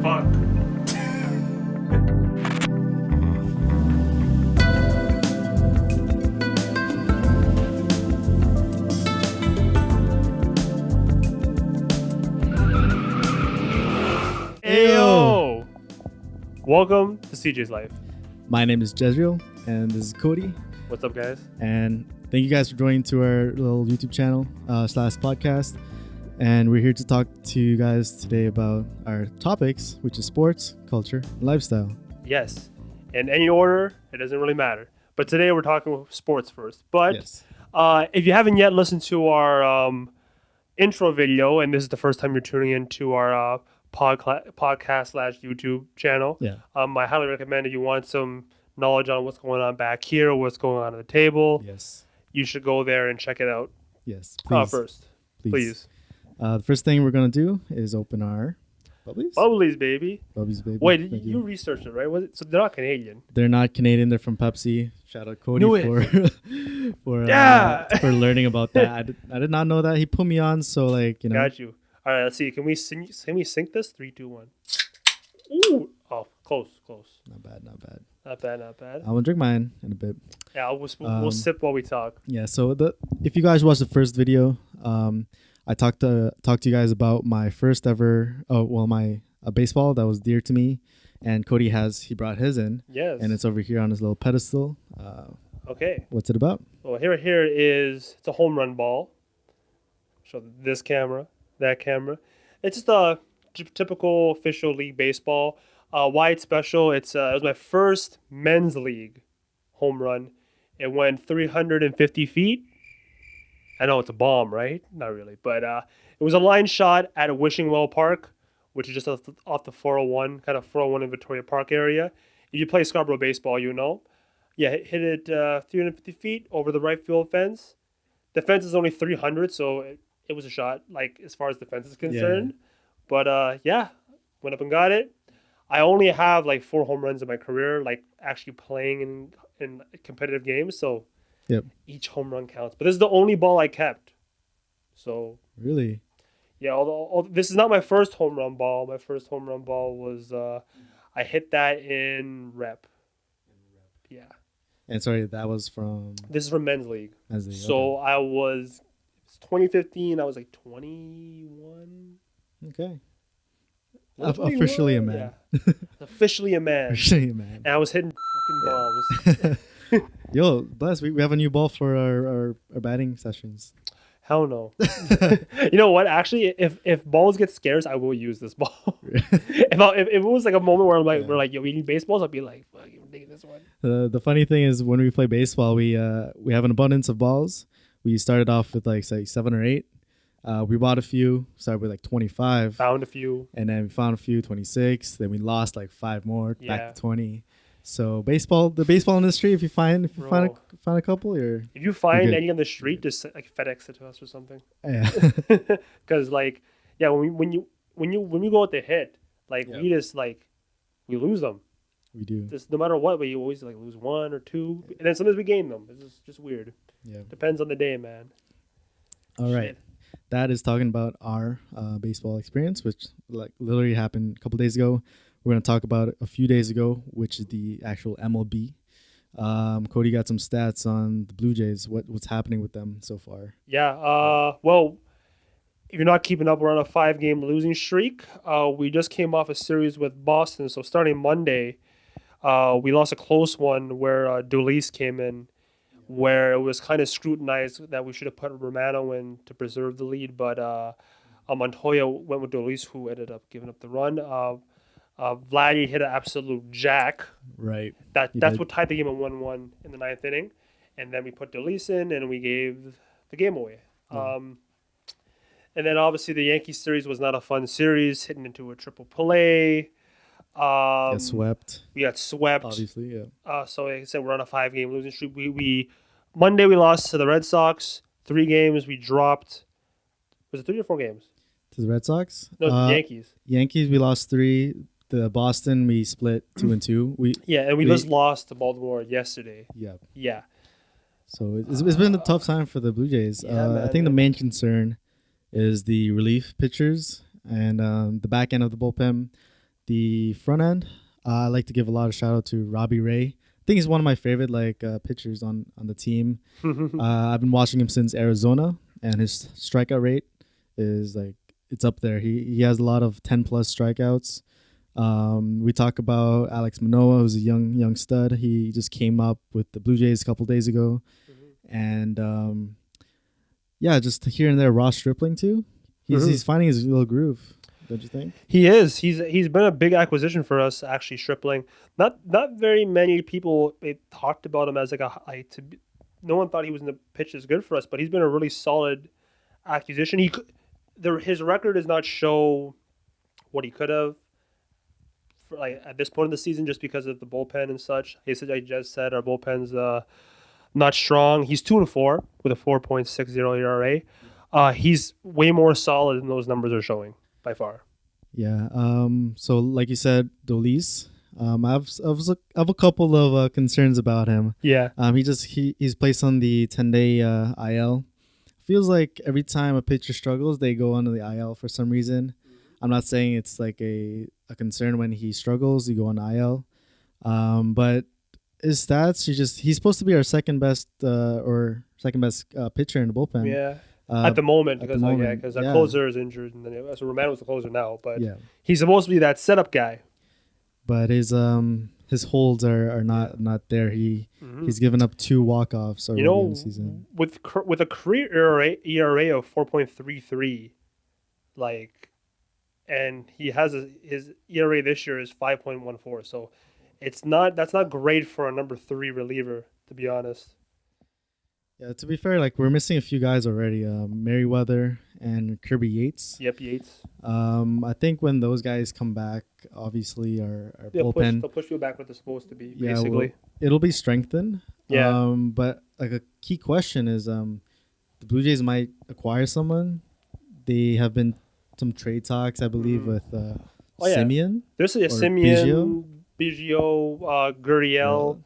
Fuck. Ayo! Welcome to CJ's Life. My name is Jezriel, and this is Cody. What's up, guys? And thank you guys for joining to our little YouTube channel / podcast. And we're here to talk to you guys today about our topics, which is sports, culture, and lifestyle. Yes. In any order, it doesn't really matter. But today we're talking sports first. But Yes. If you haven't yet listened to our intro video, and this is the first time you're tuning into our podcast / YouTube channel, Yeah. I highly recommend if you want some knowledge on what's going on back here, what's going on at the table, Yes. you should go there and check it out. Yes. Please. First. Please. The first thing we're going to do is open our bubblies. Bubblies, baby. Bubblies, baby. Wait, Thank you researched it, right? So they're not Canadian. They're not Canadian. They're from Pepsi. Shout out Cody Knew it. for learning about that. I did not know that. He put me on, so Got you. All right, let's see. Can we sync this? 3, 2, 1. Ooh. Oh, close. Not bad. Not bad. I'm gonna drink mine in a bit. Yeah, we'll sip while we talk. Yeah. So if you guys watched the first video, I talked to you guys about my first ever my baseball that was dear to me, and Cody he brought his in. Yes. And it's over here on his little pedestal. Okay. What's it about? Well, here it's a home run ball. Show this camera, that camera. It's just a typical official league baseball. Why it's special? It was my first men's league home run. It went 350 feet. I know it's a bomb, right? Not really, but it was a line shot at a Wishing Well Park, which is just off the 401, kind of 401 in Victoria Park area. If you play Scarborough baseball, you know. Yeah, hit it 350 feet over the right field fence. The fence is only 300, so it was a shot, like, as far as the fence is concerned. Yeah. But, went up and got it. I only have, 4 home runs in my career, actually playing in competitive games, so yep. Each home run counts. But this is the only ball I kept. So really? Yeah, although this is not my first home run ball. My first home run ball was I hit that in rep. Yeah. And sorry, that was from... This is from men's league. Men's league. So okay. It's 2015. I was 21. Okay. Officially a man. Yeah. Officially a man. Officially a man. And I was hitting fucking bombs. Yo, bless. We have a new ball for our batting sessions. Hell no. You know what? Actually, if balls get scarce, I will use this ball. if it was a moment where we're yo, we need baseballs, I'll be like, fuck, I'm taking this one. The funny thing is when we play baseball, we have an abundance of balls. We started off with say 7 or 8. We bought a few, started with 25. Found a few. And then we found a few, 26. Then we lost 5 more, back to 20. So the baseball industry, if you find a couple, if you find any on the street, just FedEx it to us or something. Yeah. Because when we go out to hit, we just we lose them. We do. Just no matter what, we always lose 1 or 2, and then sometimes we gain them. It's just weird. Yeah. Depends on the day, man. All right. That is talking about our baseball experience, which literally happened a couple days ago. We're going to talk about it a few days ago, which is the actual MLB. Cody got some stats on the Blue Jays. What's happening with them so far? Yeah. Well, if you're not keeping up, we're on a 5-game losing streak. We just came off a series with Boston. So starting Monday, we lost a close one where Dolis came in, where it was kind of scrutinized that we should have put Romano in to preserve the lead. But Montoya went with Dolis, who ended up giving up the run. Vladdy hit an absolute jack. Right. That's what tied the game at 1-1 in the 9th inning. And then we put Dolis in, and we gave the game away. And then obviously the Yankees series was not a fun series, hitting into a triple play. Got swept. We got swept. Obviously, yeah. So like I said, we're on a 5-game losing streak. Monday we lost to the Red Sox. 3 games we dropped. Was it 3 or 4 games? To the Red Sox? No, the Yankees. Yankees, we lost 3. The Boston, we split 2-2. We just lost to Baltimore yesterday. Yeah. So it's been a tough time for the Blue Jays. I think the main concern is the relief pitchers and the back end of the bullpen. The front end, I like to give a lot of shout out to Robbie Ray. I think he's one of my favorite pitchers on the team. I've been watching him since Arizona, and his strikeout rate is like it's up there. He has a lot of 10+ strikeouts. We talk about Alex Manoah, who's a young stud. He just came up with the Blue Jays a couple days ago, and yeah, just here and there. Ross Stripling too. He's finding his little groove. Don't you think? He is. He's been a big acquisition for us. Actually, Stripling. Not very many people talked about him as no one thought he was going to pitch as good for us, but he's been a really solid acquisition. His record does not show what he could have at this point in the season, just because of the bullpen and such. I just said our bullpen's not strong. He's 2-4 with a 4.60 ERA. He's way more solid than those numbers are showing by far. Yeah. So like you said, Dolis. I have a couple of concerns about him. Yeah. He's placed on the 10-day IL. Feels like every time a pitcher struggles, they go onto the IL for some reason. I'm not saying it's like a concern when he struggles, you go on IL. But his stats, he's supposed to be our second best pitcher in the bullpen. Yeah. At the moment, because our closer is injured, and then Romano's the closer now. But he's supposed to be that setup guy. But his holds are not there. He's given up 2 walk-offs already in the season. With a career ERA of 4.33, and he has his ERA this year is 5.14. So that's not great for a number 3 reliever, to be honest. Yeah, to be fair, we're missing a few guys already. Merriweather and Kirby Yates. Yep, Yates. I think when those guys come back, obviously our bullpen they'll push you back what they're supposed to be. Yeah, basically, it'll be strengthened. Yeah. But a key question is, the Blue Jays might acquire someone. They have been some trade talks, I believe, with Simeon. There's a Simeon, Biggio, Gurriel.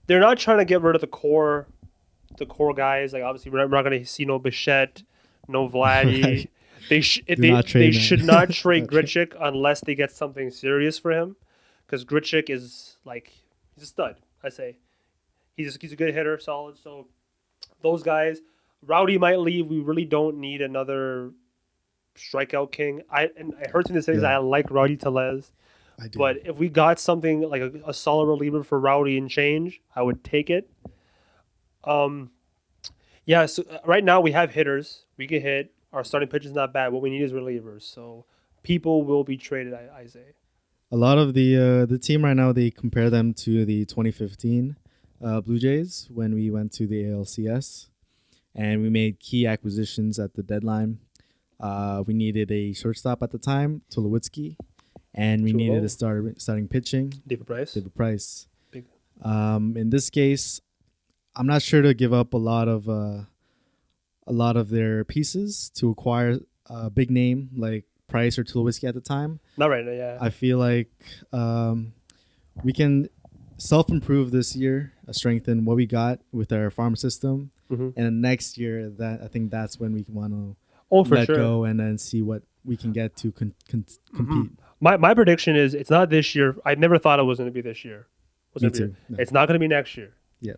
They're not trying to get rid of the core guys. Obviously we're not going to see no Bichette, no Vladdy. They should not trade Grichuk unless they get something serious for him, because Grichuk is he's a stud. I say he's a good hitter, solid. So those guys, Rowdy might leave. We really don't need another strikeout king. I heard something to say is I like Rowdy Tellez. I do. But if we got something like a solid reliever for Rowdy and change, I would take it. So right now we have hitters. We can hit. Our starting pitch is not bad. What we need is relievers. So people will be traded, I say. A lot of the team right now, they compare them to the 2015 Blue Jays when we went to the ALCS, and we made key acquisitions at the deadline. We needed a shortstop at the time, Tulowitzki, and we needed a starting pitching, David Price. Big. In this case, I'm not sure to give up a lot of their pieces to acquire a big name like Price or Tulowitzki at the time. Not right now, yeah. I feel like we can self-improve this year, strengthen what we got with our farm system, and next year I think that's when we want to let go and then see what we can get to compete. My prediction is it's not this year. I never thought it was going to be this year. Me too. No. It's not going to be next year. Yeah.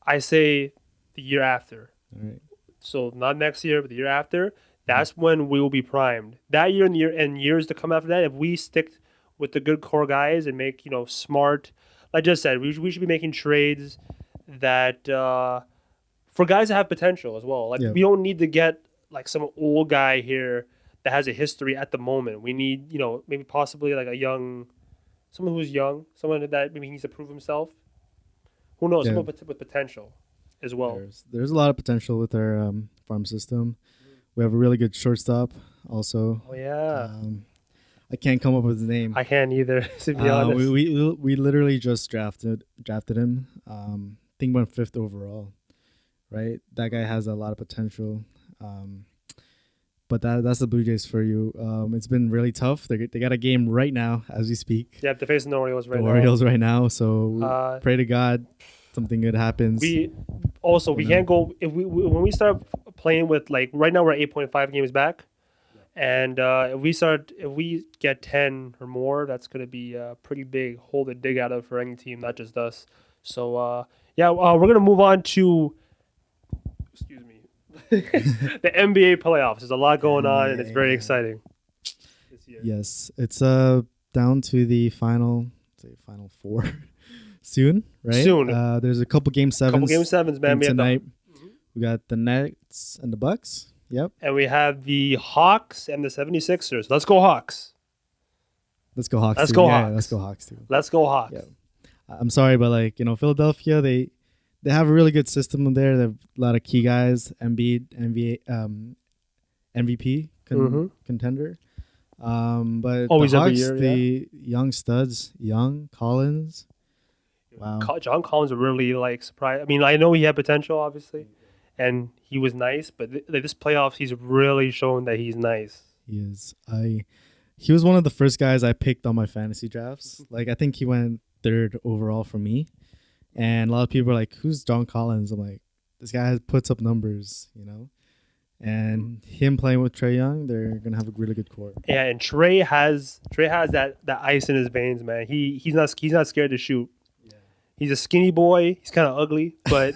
I say the year after. All right. So not next year, but the year after. That's when we will be primed. That year and years to come after that, if we stick with the good core guys and make smart, like I just said, we should be making trades that for guys that have potential as well. We don't need to get some old guy here that has a history at the moment. We need maybe possibly someone who's young, someone that maybe needs to prove himself. Who knows? Someone with potential as well. There's a lot of potential with our farm system. We have a really good shortstop also. Oh, yeah. I can't come up with his name. I can't either, to be honest. We literally just drafted him. I think went 5th overall, right? That guy has a lot of potential. But that's the Blue Jays for you. It's been really tough. They got a game right now as we speak. Yeah, they're facing the Orioles right now. Orioles right now. So pray to God something good happens. We can't go when we start playing with right now we're 8.5 games back, And if we get 10 or more, that's going to be a pretty big hole to dig out of for any team, not just us. So we're going to move on to, excuse me, the NBA playoffs. There's a lot going on, and it's very exciting this year. Yes, it's down to the final four soon, right? Soon. There's a couple game sevens. Couple game sevens, man. Tonight. We got the Nets and the Bucks. Yep. And we have the Hawks and the 76ers. Let's go Hawks. Let's go Hawks. Let's too. go yeah, Hawks. Let's go Hawks too. Let's go Hawks. Yeah. I'm sorry, but Philadelphia, they have a really good system there. They have a lot of key guys. Embiid, MVP contender. But always the Hawks, every year, the young studs, Collins. Wow. John Collins really surprised. I mean, I know he had potential, obviously, and he was nice, but this playoffs, he's really shown that he's nice. He is. He was one of the first guys I picked on my fantasy drafts. I think he went third overall for me, and a lot of people are like, "Who's John Collins?" I'm like, "This guy puts up numbers, And him playing with Trae Young, they're gonna have a really good core. Yeah, and Trae has that ice in his veins, man. He's not scared to shoot. Yeah. He's a skinny boy. He's kind of ugly, but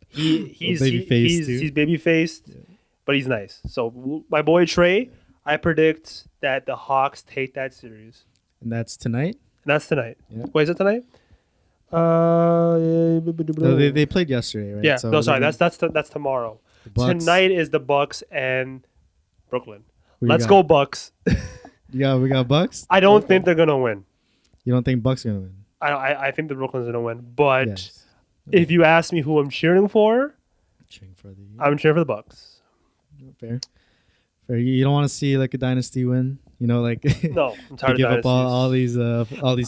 he's baby faced, but he's nice. So my boy Trae, I predict that the Hawks take that series. And that's tonight. Yeah. Wait, is it tonight? No, they played yesterday, right? Yeah. So no, sorry. That's tomorrow. Tonight is the Bucks and Brooklyn. Let's go Bucks. We got Bucks. I don't think they're gonna win. You don't think Bucks are gonna win? I think the Brooklyn's gonna win. But if you ask me who I'm cheering for, I'm cheering for the Bucks. Fair. You don't want to see a dynasty win. No, I'm tired of give up all these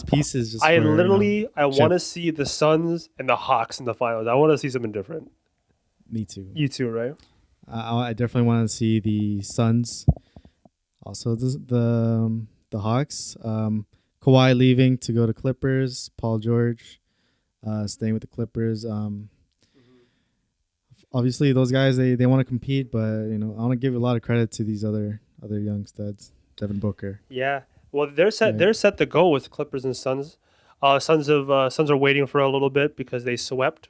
pieces. Just I want to see the Suns and the Hawks in the finals. I want to see something different. Me too. You too, right? I definitely want to see the Suns. Also, the Hawks. Kawhi leaving to go to Clippers. Paul George staying with the Clippers. Obviously, those guys they want to compete, but I want to give a lot of credit to these other young studs. Devin Booker. Yeah. Well, they're set. They're set to go with Clippers and Suns. Suns are waiting for a little bit because they swept.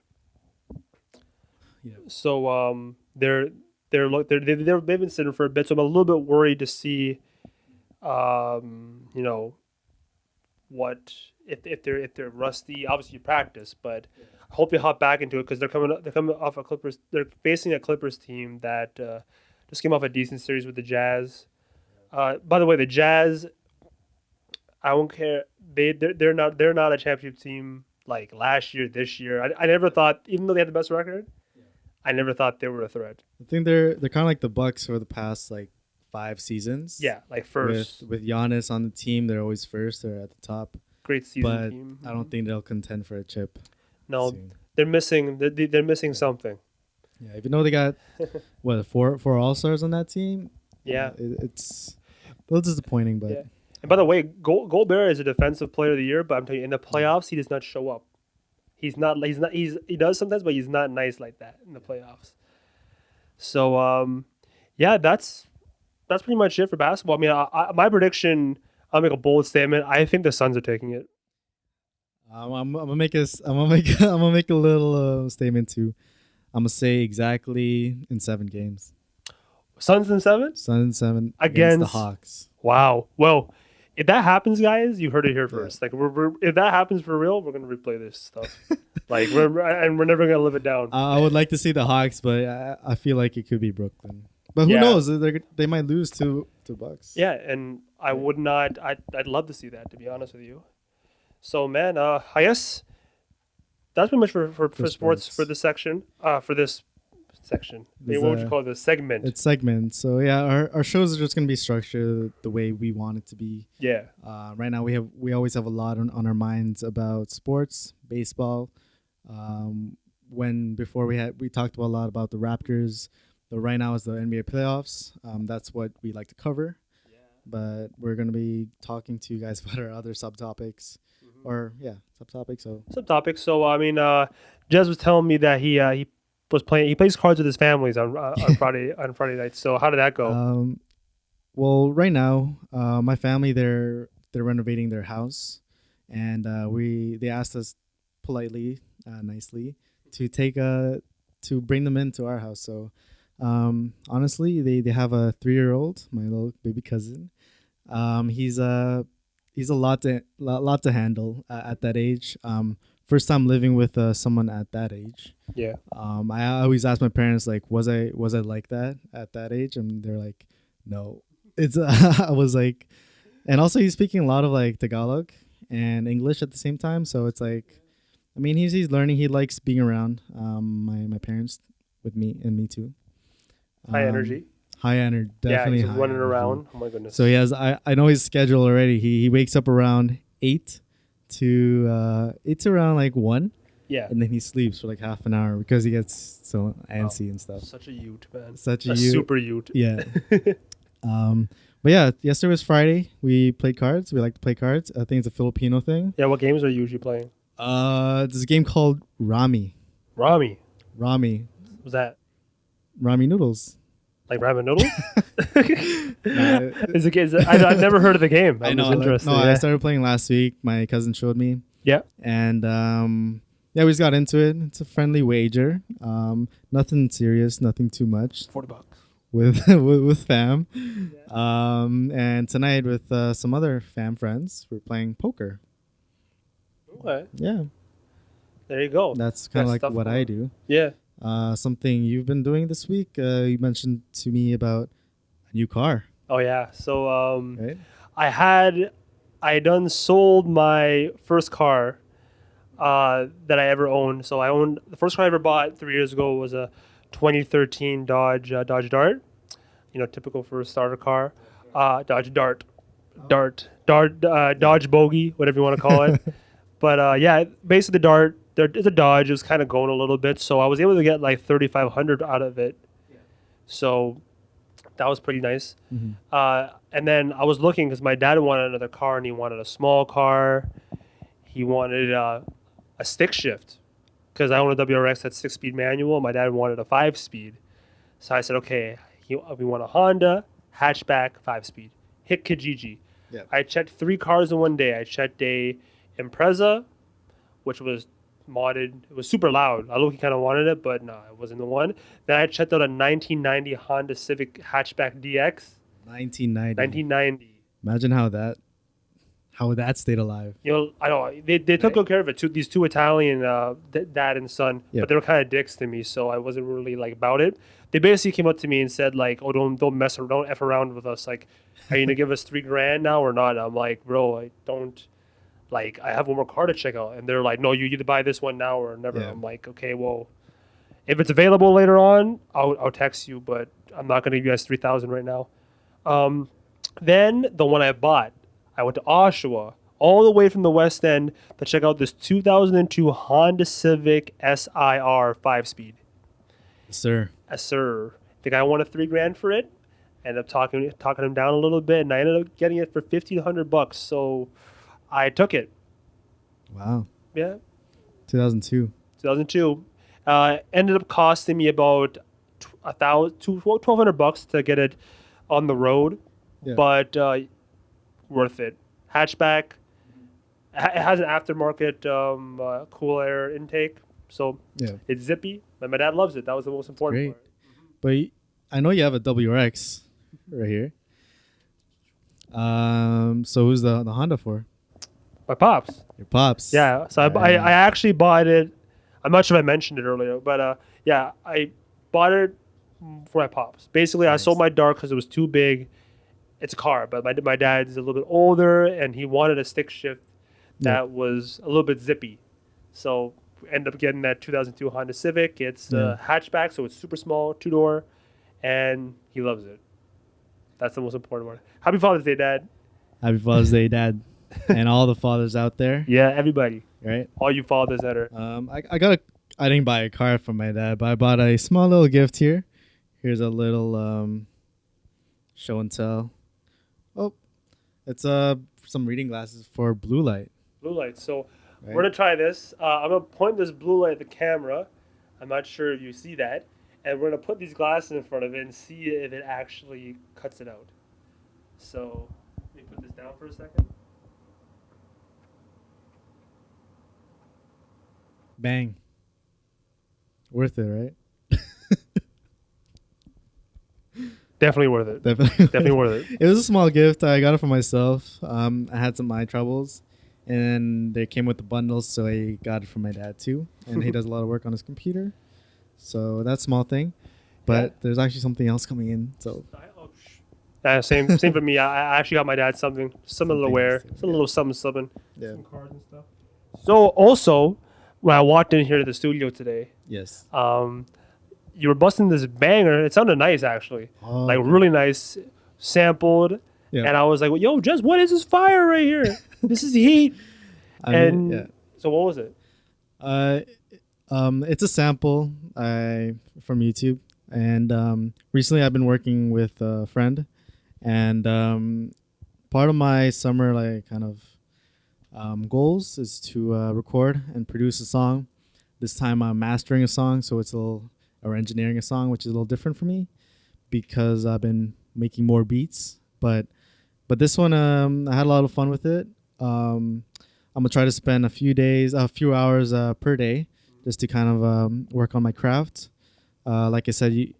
Yeah. So they've been sitting for a bit. So I'm a little bit worried to see, what if they're rusty. Obviously, you practice, but I hope they hop back into it because they're coming off a Clippers. They're facing a Clippers team that just came off a decent series with the Jazz. By the way, the Jazz, I don't care. They're not a championship team like last year, this year. I never thought, even though they had the best record, I never thought they were a threat. I think they're kind of like the Bucks for the past 5 seasons. Yeah, first with Giannis on the team, they're always first. They're at the top. Great season but team. I don't think they'll contend for a chip. No, soon. They're missing something. Yeah, even though they got four All-Stars on that team. Yeah, it's a little disappointing, but. Yeah. And by the way, Gobert is a defensive player of the year, but I'm telling you, in the playoffs, he does not show up. He does sometimes, but he's not nice like that in the playoffs. So, that's pretty much it for basketball. I mean, my prediction, I'll make a bold statement. I think the Suns are taking it. I'm gonna make a little statement too. I'm gonna say exactly in 7 games. Suns in 7? Suns in 7 against the Hawks. Wow. Well, if that happens, guys, you heard it here first. If that happens for real, we're gonna replay this stuff. we're never gonna live it down. I would like to see the Hawks, but I feel like it could be Brooklyn. But who knows? They might lose to Bucks. Yeah, and I would not. I'd love to see that, to be honest with you. So, man, I guess that's pretty much for sports for this section. For this section. What would you call this segment? It's segment. So yeah, our shows are just gonna be structured the way we want it to be. Yeah. Right now we always have a lot on our minds about sports, baseball. Before we talked a lot about the Raptors, but right now is the NBA playoffs. That's what we like to cover. Yeah. But we're gonna be talking to you guys about our other subtopics. Subtopics. So I mean, Jez was telling me that he was playing. He plays cards with his families on Friday nights. So how did that go? Well, right now, my family they're renovating their house, and we they asked us politely, nicely, to take to bring them into our house. So, honestly, they have a 3-year-old, my little baby cousin. He's a lot to handle at that age. First time living with someone at that age. Yeah. I always ask my parents like, was I like that at that age? And they're like, no. It's I was like, and also he's speaking a lot of like Tagalog and English at the same time. So it's like, I mean, he's learning. He likes being around my parents with me and me too. High Um, energy. high energy, Yeah, definitely he's high running energy. around. Oh my goodness. So he has. I know his schedule already. He wakes up around 8 to it's around like 1, Yeah. and then he sleeps for like half an hour because he gets so Wow. antsy and stuff. Such a Ute, man. Such a A you. super Ute. Yeah. But yeah, yesterday was Friday. We played cards. We like to play cards. I think it's a Filipino thing. Yeah, what games are you usually playing? There's a game called Rami. Rami. Rami. Was that Rami noodles. like ramen noodles? Nah, I've never heard of the game. I I'm know. just interested. No, Yeah. I started playing last week. My cousin showed me, Yeah. and yeah, we just got into it. It's a friendly wager. Nothing serious, nothing too much $40. with with fam. And tonight with some other fam friends, we're playing poker. Okay. Yeah, There you go. that's kind of Got like stuff what going I on. do. Yeah. Something you've been doing this week. You mentioned to me about a new car, Oh yeah. So right? I done sold my first car that I ever owned. So I owned the first car I ever bought 3 years ago was a 2013 Dodge Dart. You know, typical for a starter car. Dodge Dart, Dodge Bogey, whatever you want to call it. But yeah, basically the Dart, it's a Dodge. It was kind of going a little bit, so I was able to get like 3,500 out of it. So that was pretty nice. Mm-hmm. And then I was looking because my dad wanted another car and he wanted a small car. He wanted a stick shift because I own a WRX that's 6-speed manual. My dad wanted a 5-speed. So I said, okay, we want a Honda hatchback 5-speed. Hit Kijiji. Yeah. I checked 3 cars in one day. I checked a Impreza, which was modded. It was super loud. I look, he kind of wanted it, but no, it wasn't the one. Then I checked out a 1990 Honda Civic hatchback DX. 1990. 1990. Imagine how that stayed alive. You know, I don't. They took good care of it. These two Italian dad and son, Yep. but they were kind of dicks to me, so I wasn't really like about it. They basically came up to me and said like, "Oh, don't mess around, don't f around with us. Like, are you gonna give us $3,000 now or not?" I'm like, "Bro, I don't. Like, I have one more car to check out." And they're like, "No, you either buy this one now or never." Yeah. I'm like, "Okay, well, if it's available later on, I'll text you, but I'm not gonna give you guys 3,000 right now." Um, then the one I bought, I went to Oshawa, all the way from the West End to check out this 2002 Honda Civic SIR 5-speed. Sir. Yes, sir. The guy wanted $3,000 for it. Ended up talking him down a little bit, and I ended up getting it for $1,500. So I took it. Wow. Yeah, 2002. 2002. Ended up costing me about $1,200 to get it on the road, Yeah. but worth it. Hatchback. It has an aftermarket cool air intake, so Yeah. it's zippy. My dad loves it. That was the most important Great. part. But I know you have a WRX right here. So who's the Honda for? My pops. Your pops. Yeah, so I actually bought it. I'm not sure if I mentioned it earlier, but yeah, I bought it for my pops. Basically, I Nice. sold my Dart because it was too big. It's a car, but my dad's a little bit older, and he wanted a stick shift that Yeah. was a little bit zippy. So we ended up getting that 2002 Honda Civic. It's Yeah. a hatchback, so it's super small, 2-door, and he loves it. That's the most important one. Happy Father's Day, Dad. Happy Father's Day, Dad, and all the fathers out there. Yeah, everybody. Right. All you fathers that are. I didn't buy a car from my dad, but I bought a small little gift here. Here's a little show and tell. Oh, it's some reading glasses for blue light. Blue light. So Right? we're gonna try this. I'm gonna point this blue light at the camera. I'm not sure if you see that, and we're gonna put these glasses in front of it and see if it actually cuts it out. So let me put this down for a second. Bang. Worth it, right? Definitely worth it. Definitely. Definitely worth it. It was a small gift. I got it for myself. I had some eye troubles, and they came with the bundles, so I got it for my dad too. And he does a lot of work on his computer, so that's a small thing. But there's actually something else coming in. So same for me. I actually got my dad something similar Something wear, else too, some little something, yeah. some cards and stuff. So also, when I walked in here to the studio today, Yes. you were busting this banger. It sounded nice actually, Oh, like okay. really nice, sampled. Yeah. And I was like, "Yo, Jez, what is this fire right here? This is heat." I And mean, yeah. so what was it? Uh, it's a sample from YouTube, and recently I've been working with a friend, and part of my summer like kind of goals is to record and produce a song. This time I'm mastering a song, so it's a little or engineering a song, which is a little different for me because I've been making more beats. But this one I had a lot of fun with it. I'm gonna try to spend a few hours per day, just to kind of work on my craft. Like I said,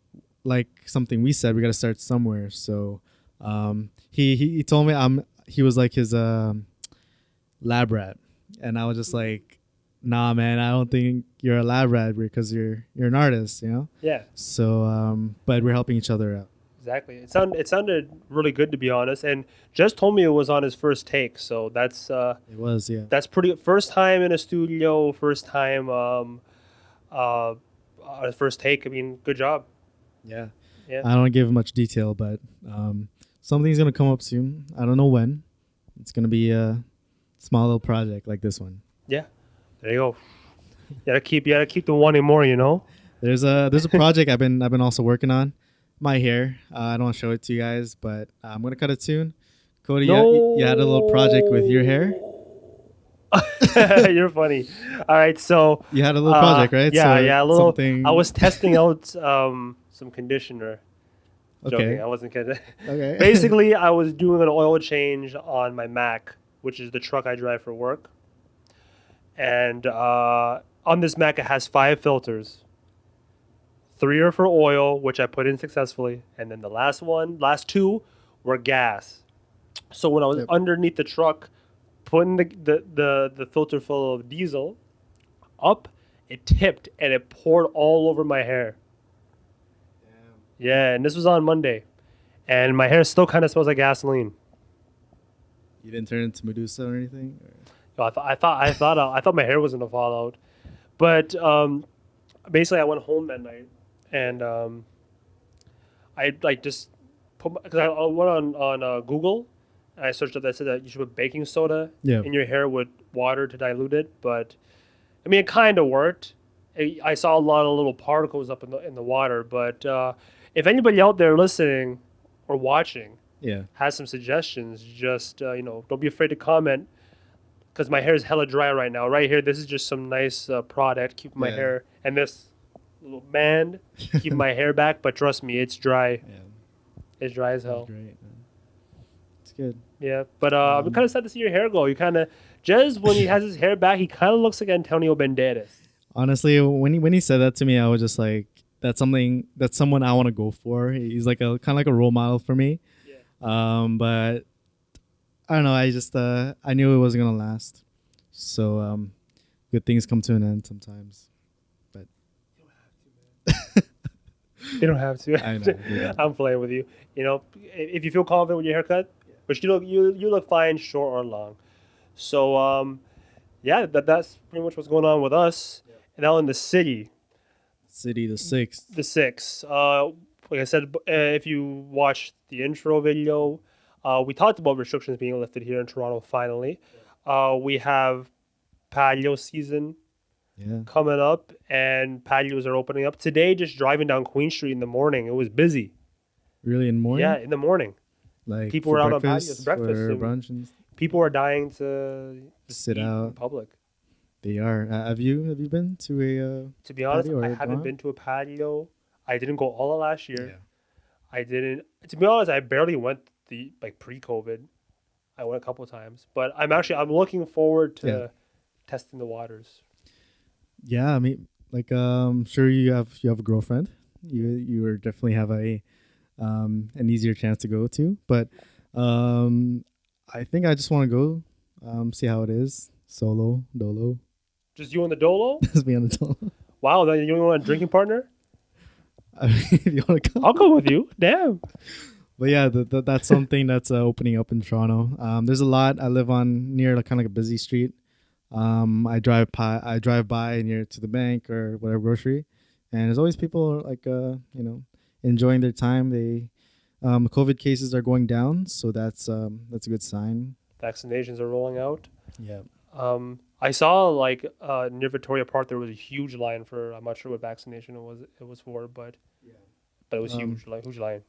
like something we said, we got to start somewhere. So he told me he was like his lab rat, and I was just like, nah, man, I don't think you're a lab rat because you're an artist, you know. Yeah, So but we're helping each other out. exactly. It sounded really good to be honest. And Jess told me it was on his first take, so It was, yeah. that's pretty first time in a studio, first time uh on his first take. I mean, good job. Yeah. Yeah. I don't give much detail, but something's gonna come up soon. I don't know when. It's gonna be a small little project like this one. Yeah. There you go. You gotta keep the wanting more, you know? There's a project I've been also working on. My hair. I don't want to show it to you guys, but I'm gonna cut it soon. Cody, you had a little project with your hair. You're funny. All right, so You had a little project, right? So yeah, a little. I something. was testing out some conditioner. Joking, Okay. I wasn't kidding. Okay. Basically, I was doing an oil change on my Mac, which is the truck I drive for work. And on this Mac, it has 5 filters. 3 are for oil, which I put in successfully, and then the last two, were gas. So when I was Yep. underneath the truck, putting the filter full of diesel up, it tipped and it poured all over my hair. Yeah, and this was on Monday, and my hair still kind of smells like gasoline. You didn't turn into Medusa or anything? Or? So I thought my hair was gonna fall out, but basically I went home that night and I like just put because I went on Google and I searched up that said that you should put baking soda Yeah. in your hair with water to dilute it, but I mean it kind of worked. I saw a lot of little particles up in the water, but if anybody out there listening or watching Yeah. has some suggestions, just don't be afraid to comment because my hair is hella dry right now. Right here, this is just some nice product keeping my Yeah. hair, and this little band keeping my hair back. But trust me, it's dry. Yeah. It's dry as That's hell. great, man. It's good. Yeah, but I'm Um, kind of sad to see your hair go. You kind of, Jez, when he has his hair back, he kind of looks like Antonio Banderas. Honestly, when he said that to me, I was just like, that's someone I want to go for. He's like a kind of like a role model for me. Yeah. But I don't know. I just I knew it wasn't gonna last. So good things come to an end sometimes. But They don't have to. I know. Yeah. I'm playing with you. If you feel confident with your haircut, but you look fine, short or long. So yeah, that's pretty much what's going on with us. And now in the city, City the sixth. the six. Like I said, if you watched the intro video, we talked about restrictions being lifted here in Toronto. Finally, we have patio season Yeah. coming up, and patios are opening up today. Just driving down Queen Street in the morning, it was busy. Really in the morning. Yeah, in the morning, Like people for were out on breakfast, patios, breakfast, for and brunch, and people are dying to just sit eat in out. public. They are. Have you been to a To be honest, patio I or haven't gone? been to a patio. I didn't go all of last year. Yeah. I didn't. To be honest, I barely went the like pre-COVID. I went a couple of times, but I'm looking forward to testing the waters. Yeah, I mean, like, sure you have a girlfriend. You are definitely have an easier chance to go to, but I think I just want to go, see how it is, solo, dolo. Just you and the Dolo? Just be on the dolo. Wow, then you don't want a drinking partner? I mean, if you want to come, I'll come with you. Damn. but yeah, that's something that's opening up in Toronto. There's a lot. I live on near like, kind of like a busy street. I drive by near to the bank or whatever grocery, and there's always people like enjoying their time. They COVID cases are going down, so that's a good sign. Vaccinations are rolling out. Yeah. I saw like near Victoria Park there was a huge line for, I'm not sure what vaccination it was for, but it was huge, like huge line.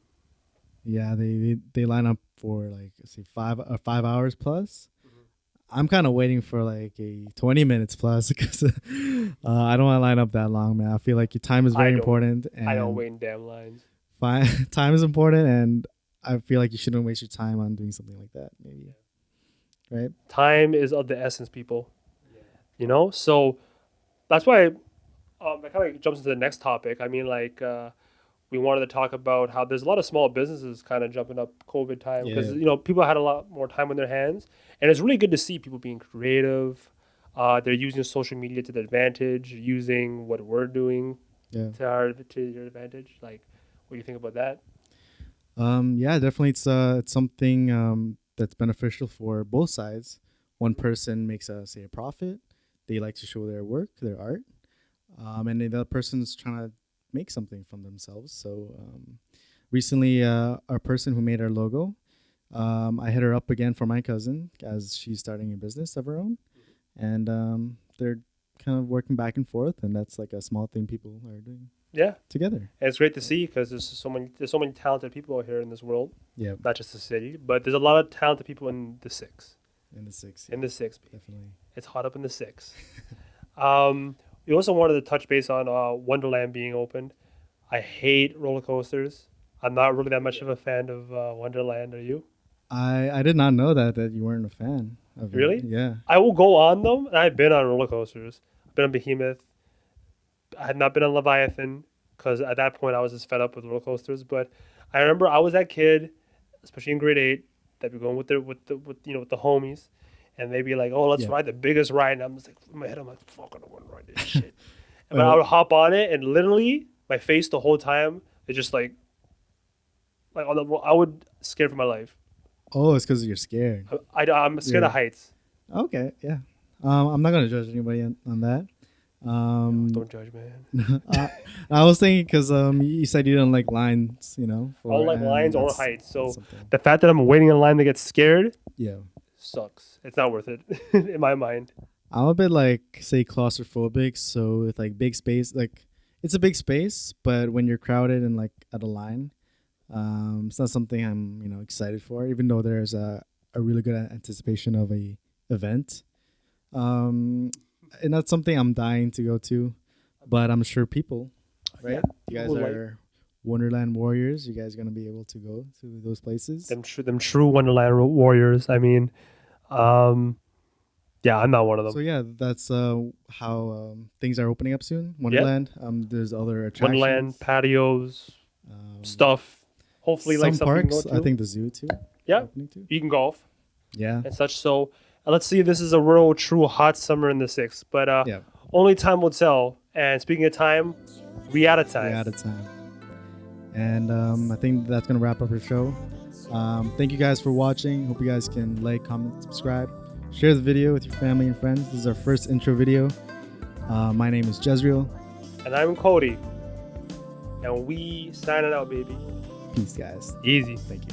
Yeah, they line up for like say 5 hours plus. I'm kind of waiting for like a 20 minutes plus because I don't want to line up that long, man. I feel like your time is very important. And I don't wait in damn lines. Time is important, and I feel like you shouldn't waste your time on doing something like that. Maybe, right? Time is of the essence, people. You know, so that's why that kind of jumps into the next topic. I mean, like we wanted to talk about how there's a lot of small businesses kind of jumping up COVID time because people had a lot more time on their hands, and it's really good to see people being creative. They're using social media to their advantage, using what we're doing to your advantage. Like, what do you think about that? Yeah, definitely. It's something that's beneficial for both sides. One person makes a profit. They like to show their work, their art, and the other person's trying to make something from themselves. So recently, our person who made our logo, I hit her up again for my cousin as she's starting a business of her own, and they're kind of working back and forth, and that's like a small thing people are doing. Yeah, together. And it's great to see because there's so many talented people out here in this world. Yeah, not just the city, but there's a lot of talented people in the six. In the six, definitely. It's hot up in the six. We also wanted to touch base on Wonderland being opened. I hate roller coasters. I'm not really that much of a fan of Wonderland. Are you? I did not know that you weren't a fan of Really? it. Yeah. I will go on them. And I've been on roller coasters. I've been on Behemoth. I had not been on Leviathan because at that point I was just fed up with roller coasters. But I remember I was that kid, especially in grade 8, that be going with the homies, and they'd be like, "Oh, let's ride the biggest ride." And I'm just like, in my head, I'm like, "Fuck, I don't want to ride this shit." But I would hop on it, and literally my face the whole time, it just like on the I would scared for my life. Oh, it's because you're scared. I'm scared of heights. Okay, yeah. I'm not gonna judge anybody on that. Don't judge, man. I was thinking because you said you didn't like lines, I don't like lines or heights. So the fact that I'm waiting in line to get scared, sucks. It's not worth it in my mind. I'm a bit like say claustrophobic, so with like big space, like it's a big space, but when you're crowded and like at a line, it's not something I'm excited for. Even though there's a really good anticipation of a event. And that's something I'm dying to go to, but I'm sure people, right? You guys are Wonderland warriors. You guys are gonna be able to go to those places. Them true Wonderland warriors. I mean, I'm not one of them. So yeah, that's how things are opening up soon. Wonderland. There's other attractions. Wonderland, patios, stuff. Hopefully, some like something parks. I think the zoo too. Yeah, you can golf. Yeah, and such. So let's see if this is a real, true hot summer in the 6th. But only time will tell. And speaking of time, we out of time. We're out of time. And I think that's gonna wrap up our show. Thank you guys for watching. Hope you guys can like, comment, subscribe, share the video with your family and friends. This is our first intro video. My name is Jezriel. And I'm Cody. And we signing out, baby. Peace, guys. Easy. Thank you.